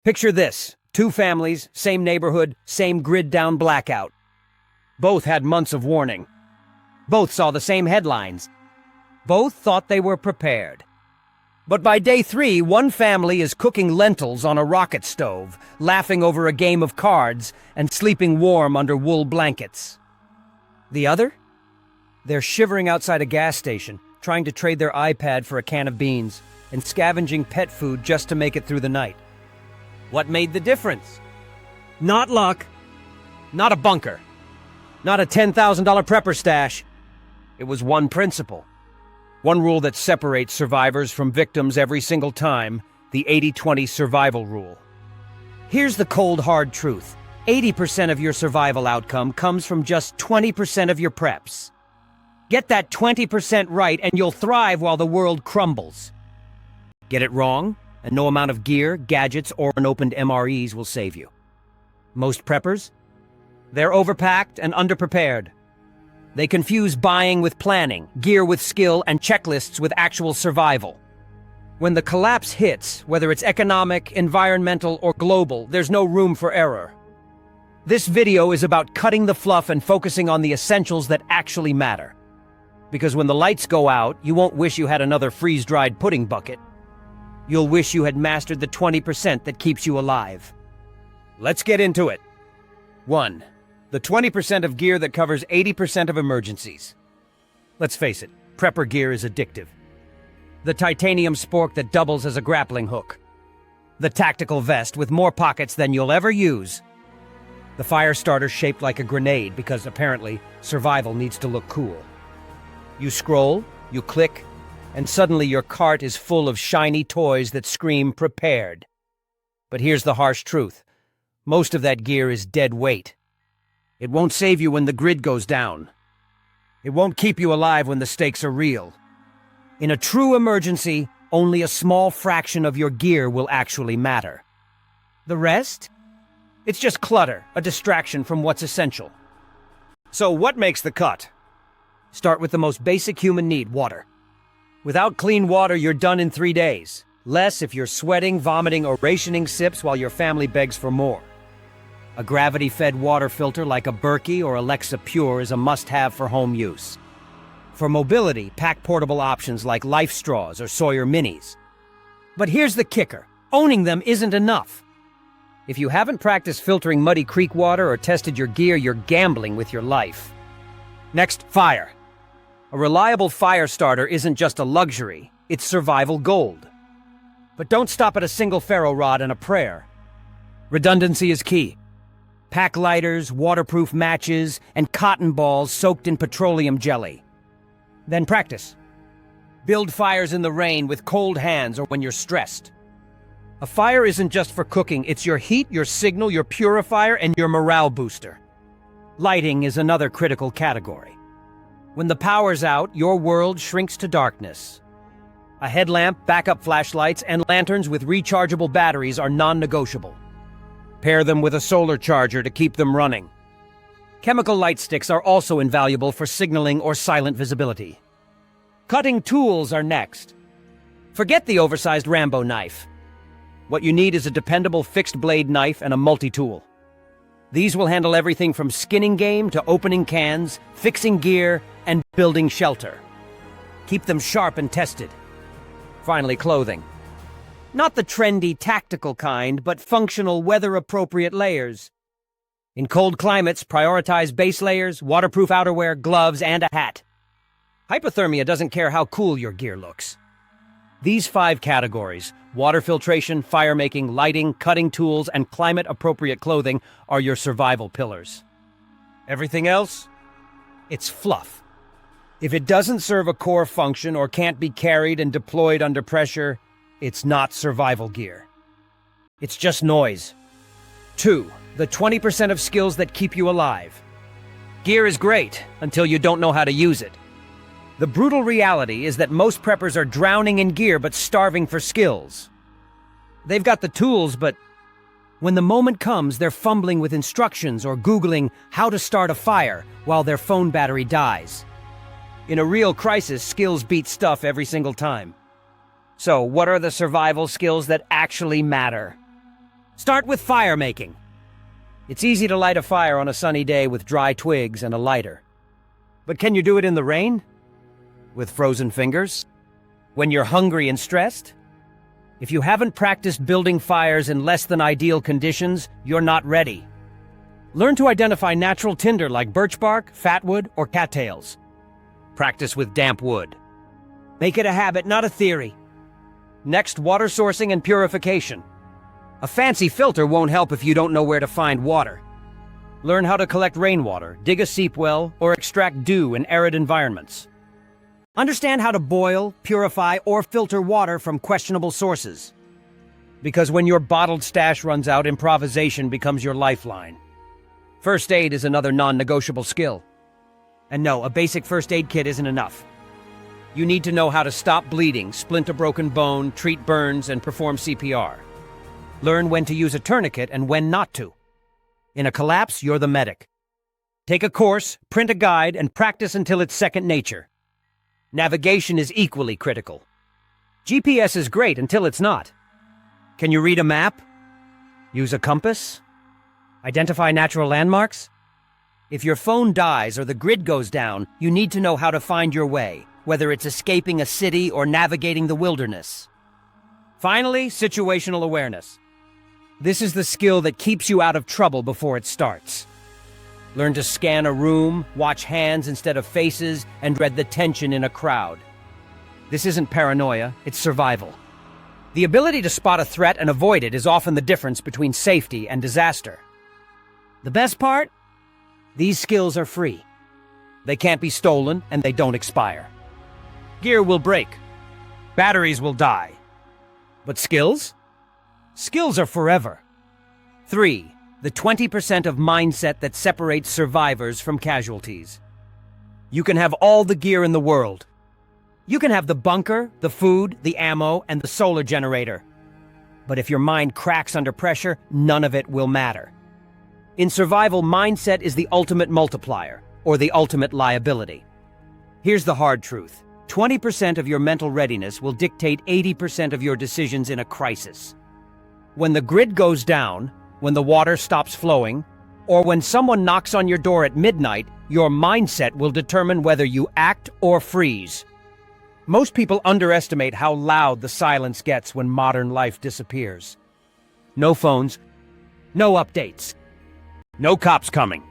Picture this: two families, same neighborhood, same grid-down blackout. Both had months of warning. Both saw the same headlines. Both thought they were prepared. But by day 3, one family is cooking lentils on a rocket stove, laughing over a game of cards, and sleeping warm under wool blankets. The other? They're shivering outside a gas station, trying to trade their iPad for a can of beans, and scavenging pet food just to make it through the night. What made the difference? Not luck. Not a bunker. Not a $10,000 prepper stash. It was one principle. One rule that separates survivors from victims every single time, the 80-20 survival rule. Here's the cold, hard truth. 80% of your survival outcome comes from just 20% of your preps. Get that 20% right and you'll thrive while the world crumbles. Get it wrong, and no amount of gear, gadgets, or unopened MREs will save you. Most preppers? They're overpacked and underprepared. They confuse buying with planning, gear with skill, and checklists with actual survival. When the collapse hits, whether it's economic, environmental, or global, there's no room for error. This video is about cutting the fluff and focusing on the essentials that actually matter. Because when the lights go out, you won't wish you had another freeze-dried pudding bucket. You'll wish you had mastered the 20% that keeps you alive. Let's get into it. 1. The 20% of gear that covers 80% of emergencies. Let's face it, prepper gear is addictive. The titanium spork that doubles as a grappling hook. The tactical vest with more pockets than you'll ever use. The fire starter shaped like a grenade because apparently survival needs to look cool. You scroll, you click, and suddenly your cart is full of shiny toys that scream prepared. But here's the harsh truth. Most of that gear is dead weight. It won't save you when the grid goes down. It won't keep you alive when the stakes are real. In a true emergency, only a small fraction of your gear will actually matter. The rest? It's just clutter, a distraction from what's essential. So what makes the cut? Start with the most basic human need, water. Without clean water, you're done in 3 days. Less if you're sweating, vomiting, or rationing sips while your family begs for more. A gravity-fed water filter like a Berkey or Alexa Pure is a must-have for home use. For mobility, pack portable options like Life Straws or Sawyer Minis. But here's the kicker. Owning them isn't enough. If you haven't practiced filtering muddy creek water or tested your gear, you're gambling with your life. Next, fire. A reliable fire starter isn't just a luxury, it's survival gold. But don't stop at a single ferro rod and a prayer. Redundancy is key. Pack lighters, waterproof matches, and cotton balls soaked in petroleum jelly. Then practice. Build fires in the rain with cold hands or when you're stressed. A fire isn't just for cooking, it's your heat, your signal, your purifier, and your morale booster. Lighting is another critical category. When the power's out, your world shrinks to darkness. A headlamp, backup flashlights, and lanterns with rechargeable batteries are non-negotiable. Pair them with a solar charger to keep them running. Chemical light sticks are also invaluable for signaling or silent visibility. Cutting tools are next. Forget the oversized Rambo knife. What you need is a dependable fixed-blade knife and a multi-tool. These will handle everything from skinning game to opening cans, fixing gear, and building shelter. Keep them sharp and tested. Finally, clothing. Not the trendy, tactical kind, but functional, weather-appropriate layers. In cold climates, prioritize base layers, waterproof outerwear, gloves, and a hat. Hypothermia doesn't care how cool your gear looks. These 5 categories, water filtration, firemaking, lighting, cutting tools, and climate-appropriate clothing, are your survival pillars. Everything else? It's fluff. If it doesn't serve a core function or can't be carried and deployed under pressure, it's not survival gear. It's just noise. 2. The 20% of skills that keep you alive. Gear is great until you don't know how to use it. The brutal reality is that most preppers are drowning in gear but starving for skills. They've got the tools, but when the moment comes, they're fumbling with instructions or Googling how to start a fire while their phone battery dies. In a real crisis, skills beat stuff every single time. So, what are the survival skills that actually matter? Start with fire making. It's easy to light a fire on a sunny day with dry twigs and a lighter. But can you do it in the rain? With frozen fingers? When you're hungry and stressed? If you haven't practiced building fires in less than ideal conditions, you're not ready. Learn to identify natural tinder like birch bark, fatwood, or cattails. Practice with damp wood. Make it a habit, not a theory. Next, water sourcing and purification. A fancy filter won't help if you don't know where to find water. Learn how to collect rainwater, dig a seep well, or extract dew in arid environments. Understand how to boil, purify, or filter water from questionable sources. Because when your bottled stash runs out, improvisation becomes your lifeline. First aid is another non-negotiable skill. And no, a basic first aid kit isn't enough. You need to know how to stop bleeding, splint a broken bone, treat burns, and perform CPR. Learn when to use a tourniquet and when not to. In a collapse, you're the medic. Take a course, print a guide, and practice until it's second nature. Navigation is equally critical. GPS is great until it's not. Can you read a map? Use a compass? Identify natural landmarks? If your phone dies or the grid goes down, you need to know how to find your way, whether it's escaping a city or navigating the wilderness. Finally, situational awareness. This is the skill that keeps you out of trouble before it starts. Learn to scan a room, watch hands instead of faces, and read the tension in a crowd. This isn't paranoia, it's survival. The ability to spot a threat and avoid it is often the difference between safety and disaster. The best part? These skills are free. They can't be stolen, and they don't expire. Gear will break. Batteries will die. But skills? Skills are forever. 3. The 20% of mindset that separates survivors from casualties. You can have all the gear in the world. You can have the bunker, the food, the ammo, and the solar generator. But if your mind cracks under pressure, none of it will matter. In survival, mindset is the ultimate multiplier, or the ultimate liability. Here's the hard truth. 20% of your mental readiness will dictate 80% of your decisions in a crisis. When the grid goes down, when the water stops flowing, or when someone knocks on your door at midnight, your mindset will determine whether you act or freeze. Most people underestimate how loud the silence gets when modern life disappears. No phones, no updates, no cops coming,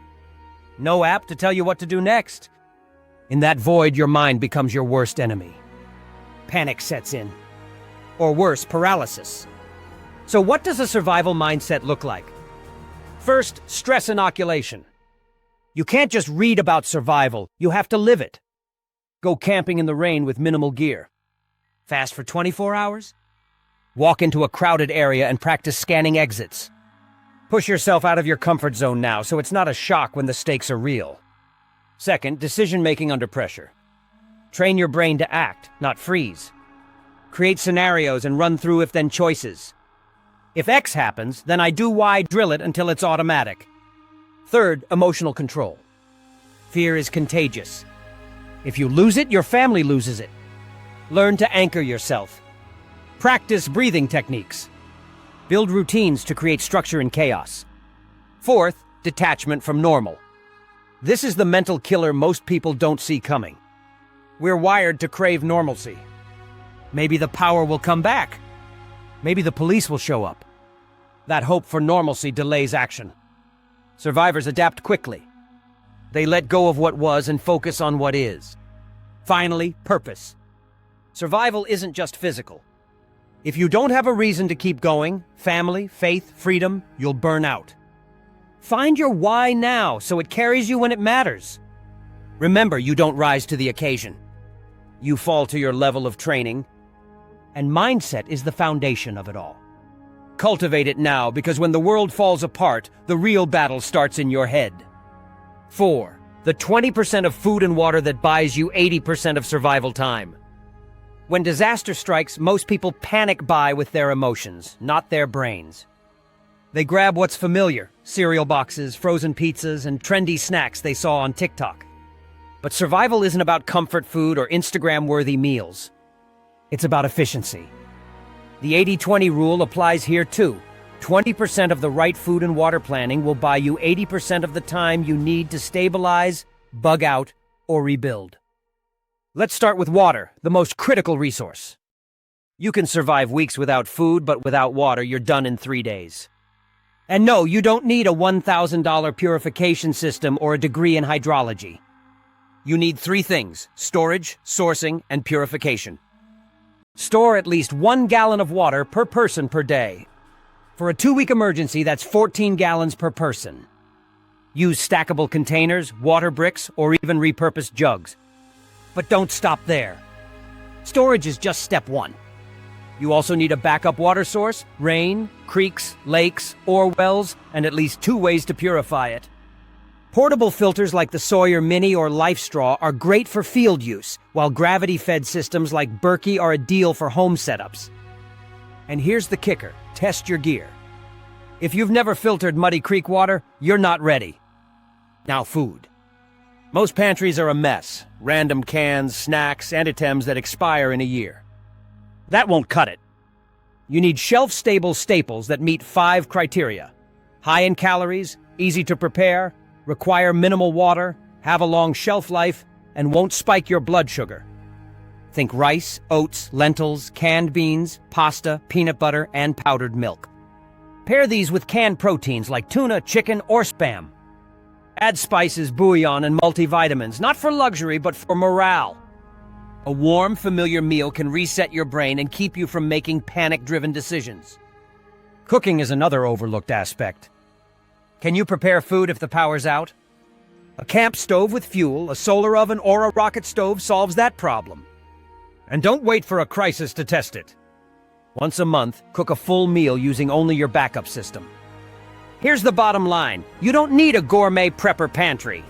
no app to tell you what to do next. In that void, your mind becomes your worst enemy. Panic sets in. Or worse, paralysis. So what does a survival mindset look like? First, stress inoculation. You can't just read about survival, you have to live it. Go camping in the rain with minimal gear. Fast for 24 hours? Walk into a crowded area and practice scanning exits. Push yourself out of your comfort zone now so it's not a shock when the stakes are real. Second, decision-making under pressure. Train your brain to act, not freeze. Create scenarios and run through if-then choices. If X happens, then I do Y, drill it until it's automatic. Third, emotional control. Fear is contagious. If you lose it, your family loses it. Learn to anchor yourself. Practice breathing techniques. Build routines to create structure in chaos. Fourth, detachment from normal. This is the mental killer most people don't see coming. We're wired to crave normalcy. Maybe the power will come back. Maybe the police will show up. That hope for normalcy delays action. Survivors adapt quickly. They let go of what was and focus on what is. Finally, purpose. Survival isn't just physical. If you don't have a reason to keep going, family, faith, freedom, you'll burn out. Find your why now so it carries you when it matters. Remember, you don't rise to the occasion. You fall to your level of training, and mindset is the foundation of it all. Cultivate it now, because when the world falls apart, the real battle starts in your head. 4. The 20% of food and water that buys you 80% of survival time. When disaster strikes, most people panic buy with their emotions, not their brains. They grab what's familiar, cereal boxes, frozen pizzas, and trendy snacks they saw on TikTok. But survival isn't about comfort food or Instagram-worthy meals. It's about efficiency. The 80-20 rule applies here too. 20% of the right food and water planning will buy you 80% of the time you need to stabilize, bug out, or rebuild. Let's start with water, the most critical resource. You can survive weeks without food, but without water, you're done in 3 days. And no, you don't need a $1,000 purification system or a degree in hydrology. You need 3 things: storage, sourcing, and purification. Store at least 1 gallon of water per person per day. For a 2-week emergency, that's 14 gallons per person. Use stackable containers, water bricks, or even repurposed jugs. But don't stop there. Storage is just step 1. You also need a backup water source, rain, creeks, lakes, or wells, and at least 2 ways to purify it. Portable filters like the Sawyer Mini or Life Straw are great for field use, while gravity-fed systems like Berkey are a deal for home setups. And here's the kicker: test your gear. If you've never filtered Muddy Creek water, you're not ready. Now, food. Most pantries are a mess: random cans, snacks, and items that expire in a year. That won't cut it. You need shelf-stable staples that meet 5 criteria: high in calories, easy to prepare, require minimal water, have a long shelf life, and won't spike your blood sugar. Think rice, oats, lentils, canned beans, pasta, peanut butter, and powdered milk. Pair these with canned proteins like tuna, chicken, or Spam. Add spices, bouillon, and multivitamins, not for luxury, but for morale. A warm, familiar meal can reset your brain and keep you from making panic-driven decisions. Cooking is another overlooked aspect. Can you prepare food if the power's out? A camp stove with fuel, a solar oven, or a rocket stove solves that problem. And don't wait for a crisis to test it. Once a month, cook a full meal using only your backup system. Here's the bottom line: you don't need a gourmet prepper pantry.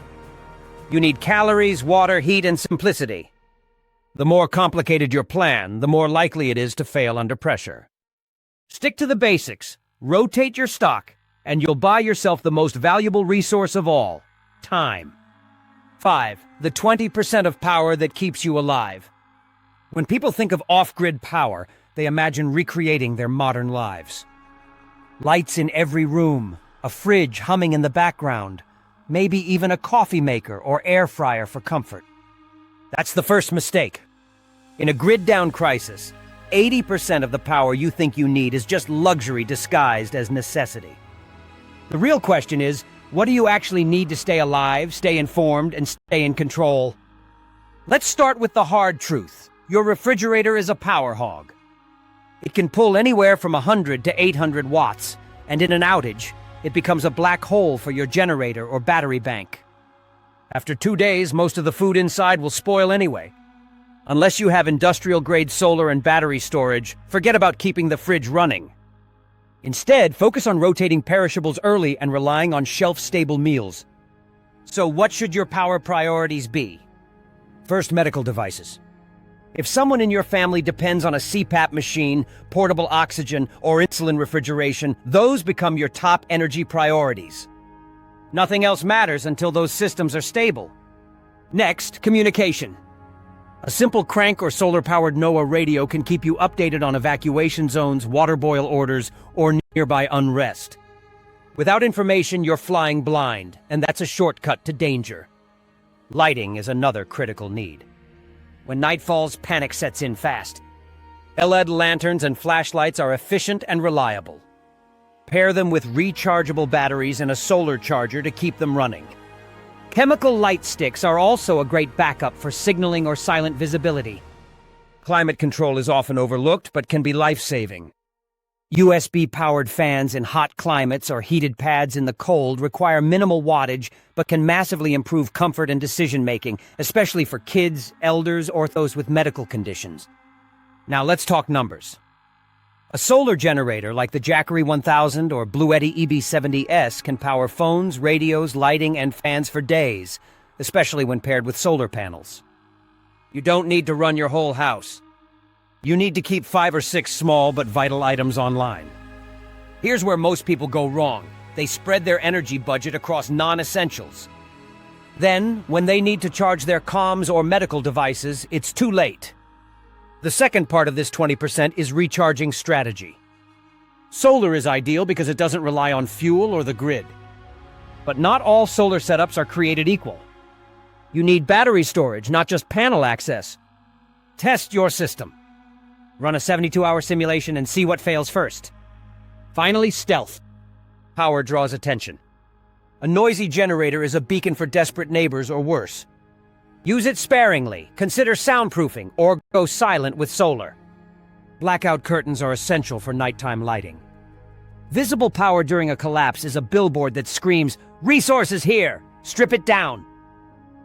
You need calories, water, heat, and simplicity. The more complicated your plan, the more likely it is to fail under pressure. Stick to the basics, rotate your stock, and you'll buy yourself the most valuable resource of all: time. 5. The 20% of power that keeps you alive. When people think of off-grid power, they imagine recreating their modern lives. Lights in every room, a fridge humming in the background, maybe even a coffee maker or air fryer for comfort. That's the first mistake. In a grid-down crisis, 80% of the power you think you need is just luxury disguised as necessity. The real question is, what do you actually need to stay alive, stay informed, and stay in control? Let's start with the hard truth. Your refrigerator is a power hog. It can pull anywhere from 100 to 800 watts, and in an outage, it becomes a black hole for your generator or battery bank. After 2 days, most of the food inside will spoil anyway. Unless you have industrial-grade solar and battery storage, forget about keeping the fridge running. Instead, focus on rotating perishables early and relying on shelf-stable meals. So what should your power priorities be? First, medical devices. If someone in your family depends on a CPAP machine, portable oxygen, or insulin refrigeration, those become your top energy priorities. Nothing else matters until those systems are stable. Next, communication. A simple crank or solar-powered NOAA radio can keep you updated on evacuation zones, water boil orders, or nearby unrest. Without information, you're flying blind, and that's a shortcut to danger. Lighting is another critical need. When night falls, panic sets in fast. LED lanterns and flashlights are efficient and reliable. Pair them with rechargeable batteries and a solar charger to keep them running. Chemical light sticks are also a great backup for signaling or silent visibility. Climate control is often overlooked, but can be life-saving. USB-powered fans in hot climates or heated pads in the cold require minimal wattage, but can massively improve comfort and decision-making, especially for kids, elders, or those with medical conditions. Now let's talk numbers. A solar generator like the Jackery 1000 or Bluetti EB70S can power phones, radios, lighting, and fans for days, especially when paired with solar panels. You don't need to run your whole house. You need to keep 5 or 6 small but vital items online. Here's where most people go wrong. They spread their energy budget across non-essentials. Then, when they need to charge their comms or medical devices, it's too late. The second part of this 20% is recharging strategy. Solar is ideal because it doesn't rely on fuel or the grid. But not all solar setups are created equal. You need battery storage, not just panel access. Test your system. Run a 72-hour simulation and see what fails first. Finally, stealth. Power draws attention. A noisy generator is a beacon for desperate neighbors or worse. Use it sparingly, consider soundproofing, or go silent with solar. Blackout curtains are essential for nighttime lighting. Visible power during a collapse is a billboard that screams, "Resources here! Strip it down!"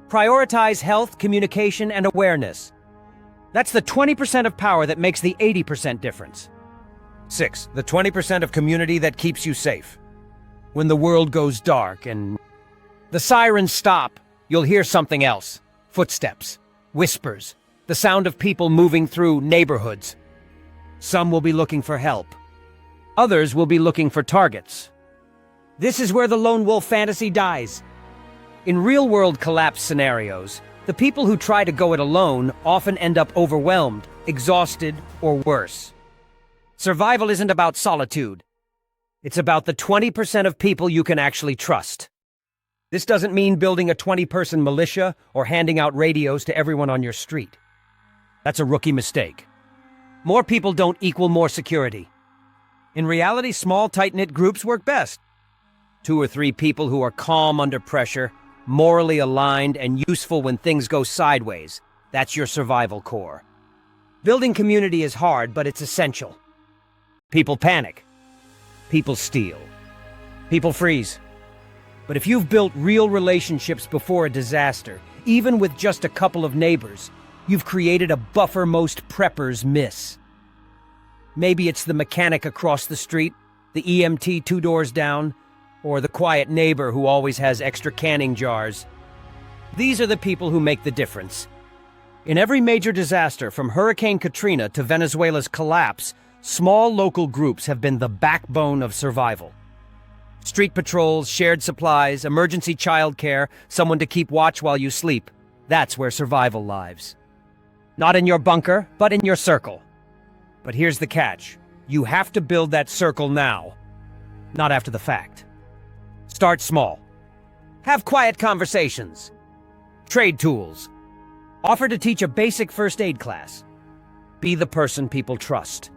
Prioritize health, communication, and awareness. That's the 20% of power that makes the 80% difference. 6. The 20% of community that keeps you safe. When the world goes dark and the sirens stop, you'll hear something else. Footsteps, whispers, the sound of people moving through neighborhoods. Some will be looking for help. Others will be looking for targets. This is where the lone wolf fantasy dies. In real-world collapse scenarios, the people who try to go it alone often end up overwhelmed, exhausted, or worse. Survival isn't about solitude. It's about the 20% of people you can actually trust. This doesn't mean building a 20-person militia or handing out radios to everyone on your street. That's a rookie mistake. More people don't equal more security. In reality, small, tight-knit groups work best. 2 or 3 people who are calm under pressure, morally aligned, and useful when things go sideways. That's your survival core. Building community is hard, but it's essential. People panic. People steal. People freeze. But if you've built real relationships before a disaster, even with just a couple of neighbors, you've created a buffer most preppers miss. Maybe it's the mechanic across the street, the EMT 2 doors down, or the quiet neighbor who always has extra canning jars. These are the people who make the difference. In every major disaster, from Hurricane Katrina to Venezuela's collapse, small local groups have been the backbone of survival. Street patrols, shared supplies, emergency childcare, someone to keep watch while you sleep. That's where survival lives. Not in your bunker, but in your circle. But here's the catch. You have to build that circle now, not after the fact. Start small. Have quiet conversations. Trade tools. Offer to teach a basic first aid class. Be the person people trust.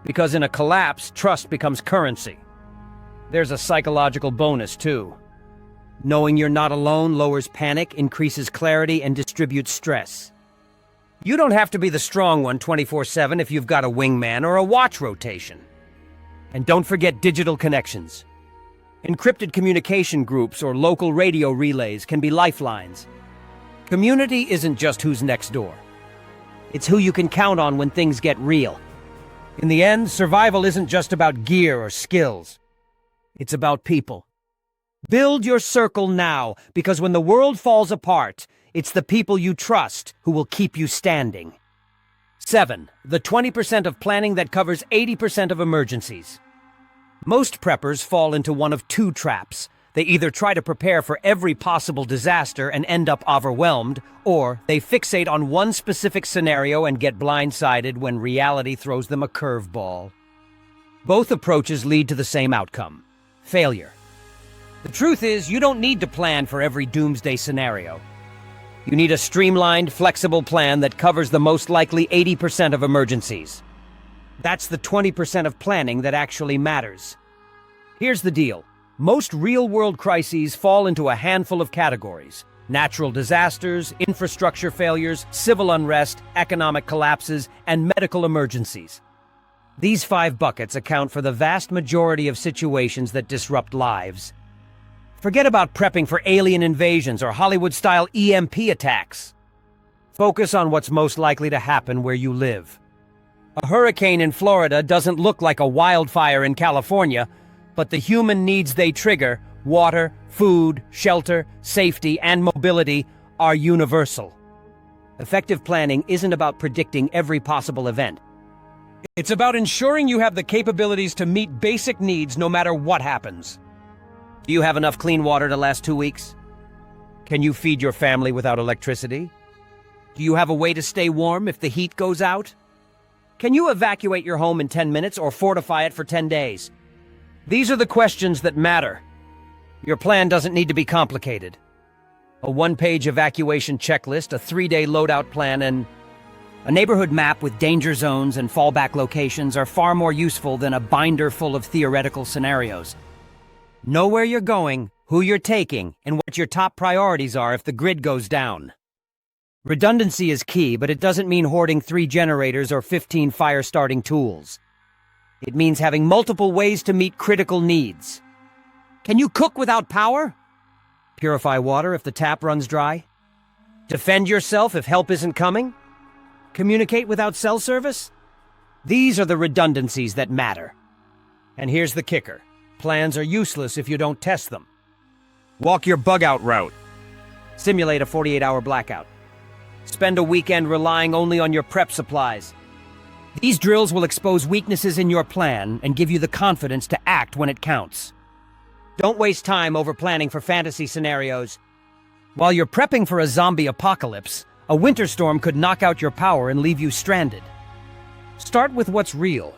Because in a collapse, trust becomes currency. There's a psychological bonus, too. Knowing you're not alone lowers panic, increases clarity, and distributes stress. You don't have to be the strong one 24/7 if you've got a wingman or a watch rotation. And don't forget digital connections. Encrypted communication groups or local radio relays can be lifelines. Community isn't just who's next door. It's who you can count on when things get real. In the end, survival isn't just about gear or skills. It's about people. Build your circle now, because when the world falls apart, it's the people you trust who will keep you standing. 7. The 20% of planning that covers 80% of emergencies. Most preppers fall into one of 2 traps. They either try to prepare for every possible disaster and end up overwhelmed, or they fixate on one specific scenario and get blindsided when reality throws them a curveball. Both approaches lead to the same outcome: failure. The truth is, you don't need to plan for every doomsday scenario. You need a streamlined, flexible plan that covers the most likely 80% of emergencies. That's the 20% of planning that actually matters. Here's the deal. Most real-world crises fall into a handful of categories: natural disasters, infrastructure failures, civil unrest, economic collapses, and medical emergencies. These 5 buckets account for the vast majority of situations that disrupt lives. Forget about prepping for alien invasions or Hollywood-style EMP attacks. Focus on what's most likely to happen where you live. A hurricane in Florida doesn't look like a wildfire in California, but the human needs they trigger, water, food, shelter, safety, and mobility, are universal. Effective planning isn't about predicting every possible event. It's about ensuring you have the capabilities to meet basic needs no matter what happens. Do you have enough clean water to last 2 weeks? Can you feed your family without electricity? Do you have a way to stay warm if the heat goes out? Can you evacuate your home in 10 minutes or fortify it for 10 days? These are the questions that matter. Your plan doesn't need to be complicated. A one-page evacuation checklist, a 3-day loadout plan, and a neighborhood map with danger zones and fallback locations are far more useful than a binder full of theoretical scenarios. Know where you're going, who you're taking, and what your top priorities are if the grid goes down. Redundancy is key, but it doesn't mean hoarding 3 generators or 15 fire-starting tools. It means having multiple ways to meet critical needs. Can you cook without power? Purify water if the tap runs dry? Defend yourself if help isn't coming? Communicate without cell service? These are the redundancies that matter. And here's the kicker. Plans are useless if you don't test them. Walk your bug-out route. Simulate a 48-hour blackout. Spend a weekend relying only on your prep supplies. These drills will expose weaknesses in your plan and give you the confidence to act when it counts. Don't waste time over planning for fantasy scenarios. While you're prepping for a zombie apocalypse, a winter storm could knock out your power and leave you stranded. Start with what's real.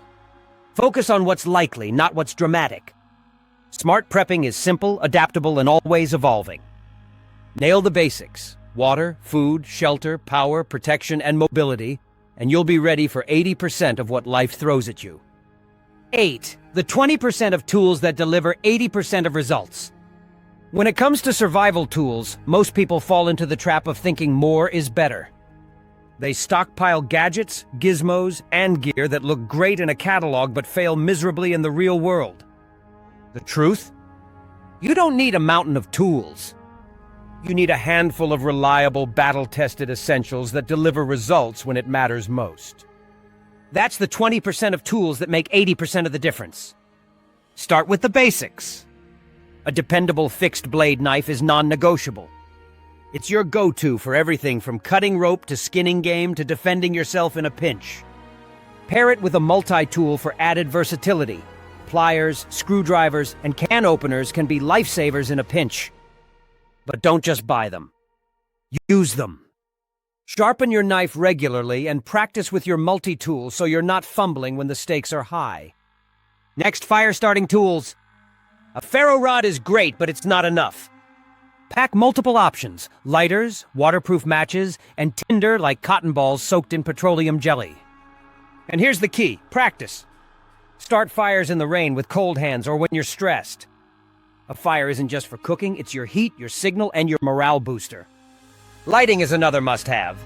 Focus on what's likely, not what's dramatic. Smart prepping is simple, adaptable, and always evolving. Nail the basics: water, food, shelter, power, protection, and mobility, and you'll be ready for 80% of what life throws at you. 8. The 20% of tools that deliver 80% of results. When it comes to survival tools, most people fall into the trap of thinking more is better. They stockpile gadgets, gizmos, and gear that look great in a catalog but fail miserably in the real world. The truth? You don't need a mountain of tools. You need a handful of reliable, battle-tested essentials that deliver results when it matters most. That's the 20% of tools that make 80% of the difference. Start with the basics. A dependable fixed-blade knife is non-negotiable. It's your go-to for everything from cutting rope to skinning game to defending yourself in a pinch. Pair it with a multi-tool for added versatility. Pliers, screwdrivers, and can openers can be lifesavers in a pinch. But don't just buy them. Use them. Sharpen your knife regularly and practice with your multi-tool so you're not fumbling when the stakes are high. Next, fire-starting tools. A ferro rod is great, but it's not enough. Pack multiple options: lighters, waterproof matches, and tinder like cotton balls soaked in petroleum jelly. And here's the key: practice. Start fires in the rain with cold hands or when you're stressed. A fire isn't just for cooking, it's your heat, your signal, and your morale booster. Lighting is another must-have.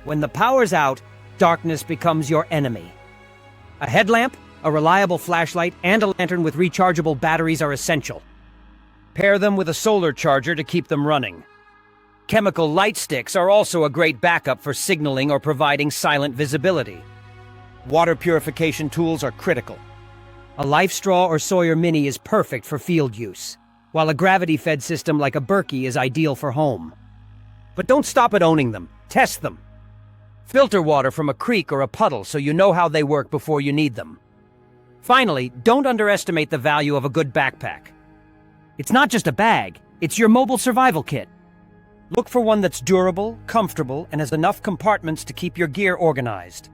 When the power's out, darkness becomes your enemy. A headlamp, a reliable flashlight, and a lantern with rechargeable batteries are essential. Pair them with a solar charger to keep them running. Chemical light sticks are also a great backup for signaling or providing silent visibility. Water purification tools are critical. A Life Straw or Sawyer Mini is perfect for field use, while a gravity-fed system like a Berkey is ideal for home. But don't stop at owning them. Test them. Filter water from a creek or a puddle so you know how they work before you need them. Finally, don't underestimate the value of a good backpack. It's not just a bag, it's your mobile survival kit. Look for one that's durable, comfortable, and has enough compartments to keep your gear organized.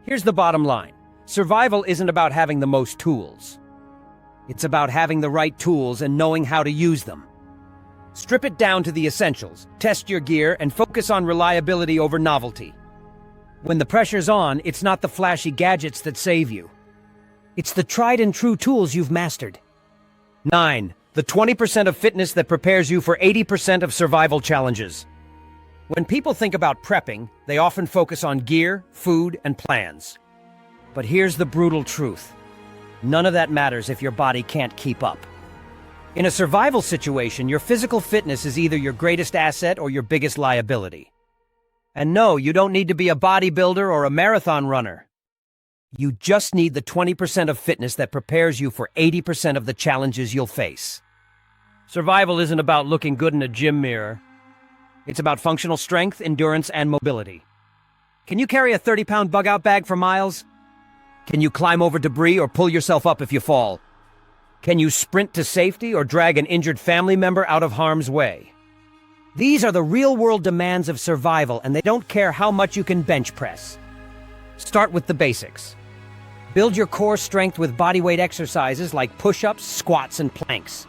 Here's the bottom line. Survival isn't about having the most tools. It's about having the right tools and knowing how to use them. Strip it down to the essentials, test your gear, and focus on reliability over novelty. When the pressure's on, it's not the flashy gadgets that save you. It's the tried and true tools you've mastered. 9. The 20% of fitness that prepares you for 80% of survival challenges. When people think about prepping, they often focus on gear, food, and plans. But here's the brutal truth. None of that matters if your body can't keep up. In a survival situation, your physical fitness is either your greatest asset or your biggest liability. And no, you don't need to be a bodybuilder or a marathon runner. You just need the 20% of fitness that prepares you for 80% of the challenges you'll face. Survival isn't about looking good in a gym mirror. It's about functional strength, endurance, and mobility. Can you carry a 30-pound bug-out bag for miles? Can you climb over debris or pull yourself up if you fall? Can you sprint to safety or drag an injured family member out of harm's way? These are the real-world demands of survival, and they don't care how much you can bench press. Start with the basics. Build your core strength with bodyweight exercises like push-ups, squats, and planks.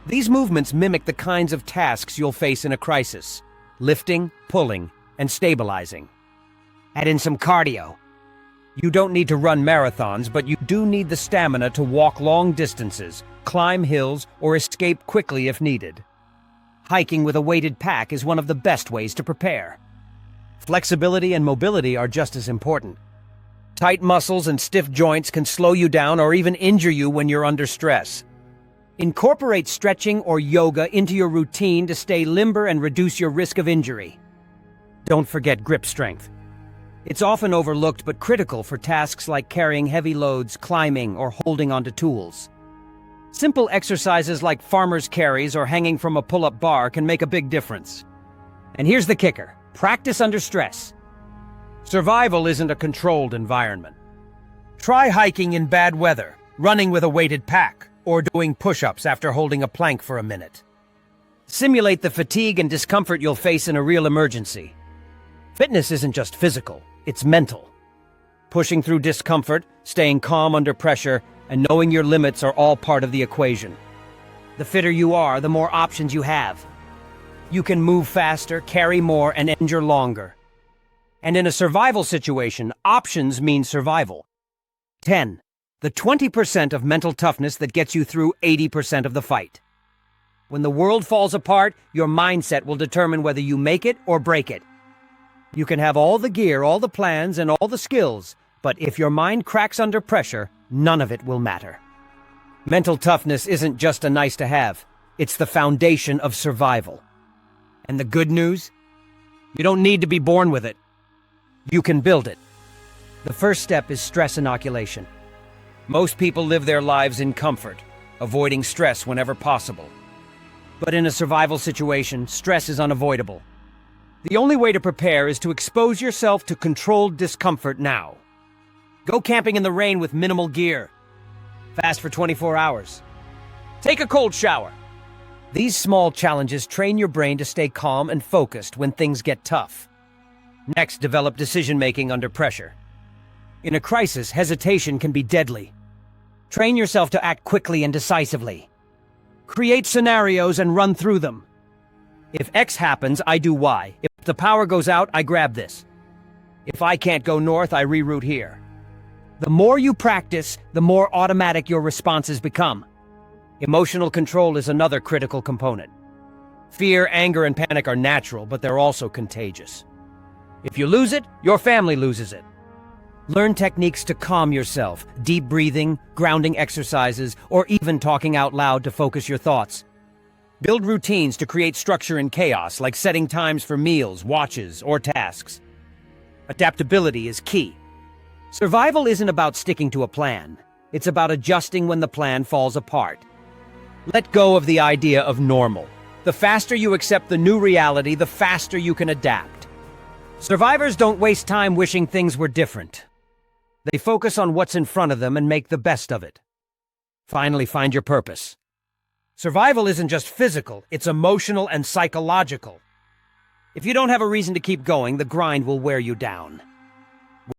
These movements mimic the kinds of tasks you'll face in a crisis: lifting, pulling, and stabilizing. Add in some cardio. You don't need to run marathons, but you do need the stamina to walk long distances, climb hills, or escape quickly if needed. Hiking with a weighted pack is one of the best ways to prepare. Flexibility and mobility are just as important. Tight muscles and stiff joints can slow you down or even injure you when you're under stress. Incorporate stretching or yoga into your routine to stay limber and reduce your risk of injury. Don't forget grip strength. It's often overlooked but critical for tasks like carrying heavy loads, climbing, or holding onto tools. Simple exercises like farmer's carries or hanging from a pull-up bar can make a big difference. And here's the kicker: practice under stress. Survival isn't a controlled environment. Try hiking in bad weather, running with a weighted pack, or doing push-ups after holding a plank for a minute. Simulate the fatigue and discomfort you'll face in a real emergency. Fitness isn't just physical, it's mental. Pushing through discomfort, staying calm under pressure, and knowing your limits are all part of the equation. The fitter you are, the more options you have. You can move faster, carry more, and endure longer. And in a survival situation, options mean survival. 10. The 20% of mental toughness that gets you through 80% of the fight. When the world falls apart, your mindset will determine whether you make it or break it. You can have all the gear, all the plans, and all the skills, but if your mind cracks under pressure, none of it will matter. Mental toughness isn't just a nice-to-have. It's the foundation of survival. And the good news? You don't need to be born with it. You can build it. The first step is stress inoculation. Most people live their lives in comfort, avoiding stress whenever possible. But in a survival situation, stress is unavoidable. The only way to prepare is to expose yourself to controlled discomfort now. Go camping in the rain with minimal gear. Fast for 24 hours. Take a cold shower. These small challenges train your brain to stay calm and focused when things get tough. Next, develop decision-making under pressure. In a crisis, hesitation can be deadly. Train yourself to act quickly and decisively. Create scenarios and run through them. If X happens, I do Y. If the power goes out, I grab this. If I can't go north, I reroute here. The more you practice, the more automatic your responses become. Emotional control is another critical component. Fear, anger, and panic are natural, but they're also contagious. If you lose it, your family loses it. Learn techniques to calm yourself, deep breathing, grounding exercises, or even talking out loud to focus your thoughts. Build routines to create structure in chaos, like setting times for meals, watches, or tasks. Adaptability is key. Survival isn't about sticking to a plan. It's about adjusting when the plan falls apart. Let go of the idea of normal. The faster you accept the new reality, the faster you can adapt. Survivors don't waste time wishing things were different. They focus on what's in front of them and make the best of it. Finally, find your purpose. Survival isn't just physical, it's emotional and psychological. If you don't have a reason to keep going, the grind will wear you down.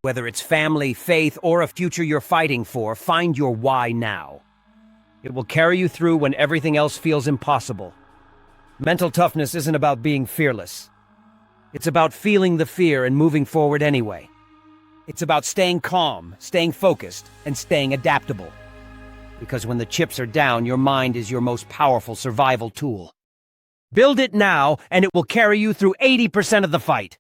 Whether it's family, faith, or a future you're fighting for, find your why now. It will carry you through when everything else feels impossible. Mental toughness isn't about being fearless. It's about feeling the fear and moving forward anyway. It's about staying calm, staying focused, and staying adaptable. Because when the chips are down, your mind is your most powerful survival tool. Build it now, and it will carry you through 80% of the fight.